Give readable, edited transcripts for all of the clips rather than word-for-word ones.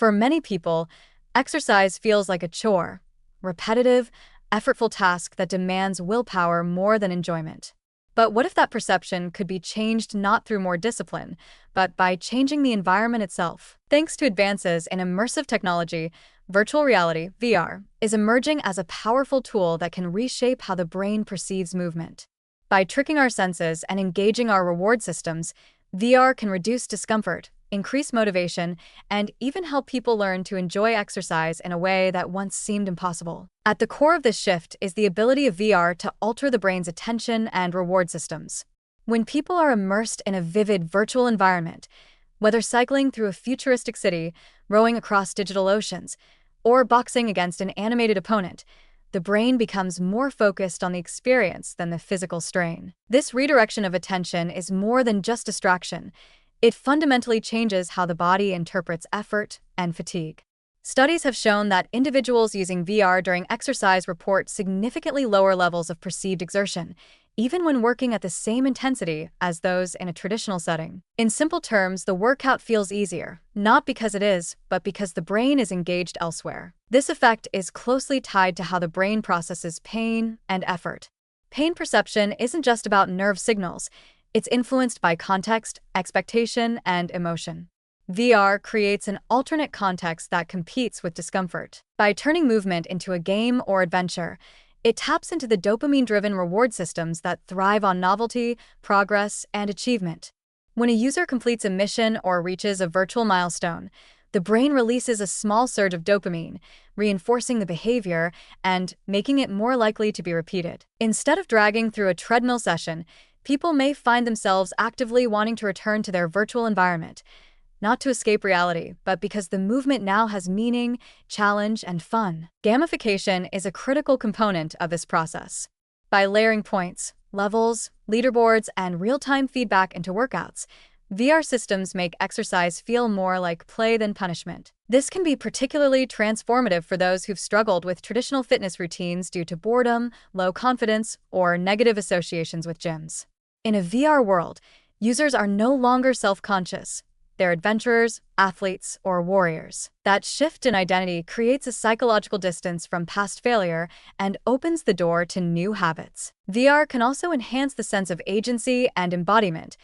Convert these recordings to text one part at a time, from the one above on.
For many people, exercise feels like a chore, repetitive, effortful task that demands willpower more than enjoyment. But what if that perception could be changed not through more discipline, but by changing the environment itself? Thanks to advances in immersive technology, virtual reality, VR, is emerging as a powerful tool that can reshape how the brain perceives movement. By tricking our senses and engaging our reward systems, VR can reduce discomfort, increase motivation, and even help people learn to enjoy exercise in a way that once seemed impossible. At the core of this shift is the ability of VR to alter the brain's attention and reward systems. When people are immersed in a vivid virtual environment, whether cycling through a futuristic city, rowing across digital oceans, or boxing against an animated opponent, the brain becomes more focused on the experience than the physical strain. This redirection of attention is more than just distraction. It fundamentally changes how the body interprets effort and fatigue. Studies have shown that individuals using VR during exercise report significantly lower levels of perceived exertion, even when working at the same intensity as those in a traditional setting. In simple terms, the workout feels easier, not because it is, but because the brain is engaged elsewhere. This effect is closely tied to how the brain processes pain and effort. Pain perception isn't just about nerve signals. It's influenced by context, expectation, and emotion. VR creates an alternate context that competes with discomfort. By turning movement into a game or adventure, it taps into the dopamine-driven reward systems that thrive on novelty, progress, and achievement. When a user completes a mission or reaches a virtual milestone, the brain releases a small surge of dopamine, reinforcing the behavior and making it more likely to be repeated. Instead of dragging through a treadmill session, people may find themselves actively wanting to return to their virtual environment, not to escape reality, but because the movement now has meaning, challenge, and fun. Gamification is a critical component of this process. By layering points, levels, leaderboards, and real-time feedback into workouts, VR systems make exercise feel more like play than punishment. This can be particularly transformative for those who've struggled with traditional fitness routines due to boredom, low confidence, or negative associations with gyms. In a VR world, users are no longer self-conscious. They're adventurers, athletes, or warriors. That shift in identity creates a psychological distance from past failure and opens the door to new habits. VR can also enhance the sense of agency and embodiment,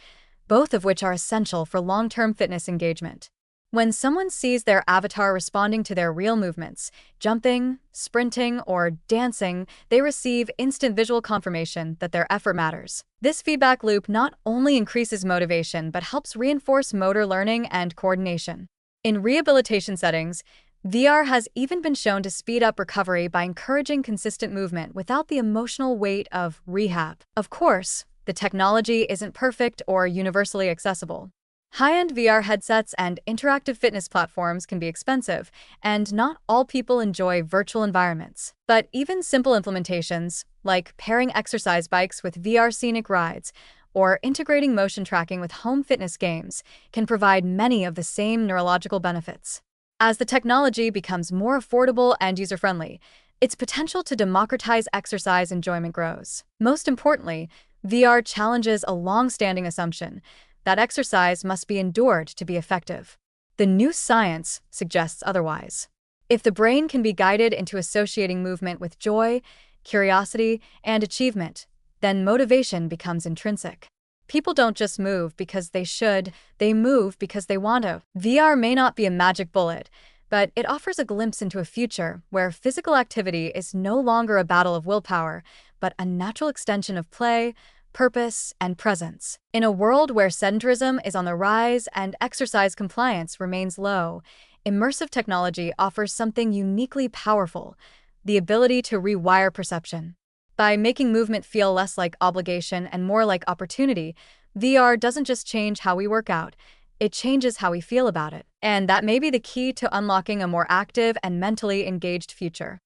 both of which are essential for long-term fitness engagement. When someone sees their avatar responding to their real movements, jumping, sprinting, or dancing, they receive instant visual confirmation that their effort matters. This feedback loop not only increases motivation but helps reinforce motor learning and coordination. In rehabilitation settings, VR has even been shown to speed up recovery by encouraging consistent movement without the emotional weight of rehab. Of course, the technology isn't perfect or universally accessible. High-end VR headsets and interactive fitness platforms can be expensive, and not all people enjoy virtual environments. But even simple implementations, like pairing exercise bikes with VR scenic rides or integrating motion tracking with home fitness games, can provide many of the same neurological benefits. As the technology becomes more affordable and user-friendly, its potential to democratize exercise enjoyment grows. Most importantly, VR challenges a long-standing assumption that exercise must be endured to be effective. The new science suggests otherwise. If the brain can be guided into associating movement with joy, curiosity, and achievement, then motivation becomes intrinsic. People don't just move because they should, they move because they want to. VR may not be a magic bullet, but it offers a glimpse into a future where physical activity is no longer a battle of willpower, but a natural extension of play, purpose, and presence. In a world where sedentarism is on the rise and exercise compliance remains low, immersive technology offers something uniquely powerful: the ability to rewire perception. By making movement feel less like obligation and more like opportunity, VR doesn't just change how we work out, it changes how we feel about it. And that may be the key to unlocking a more active and mentally engaged future.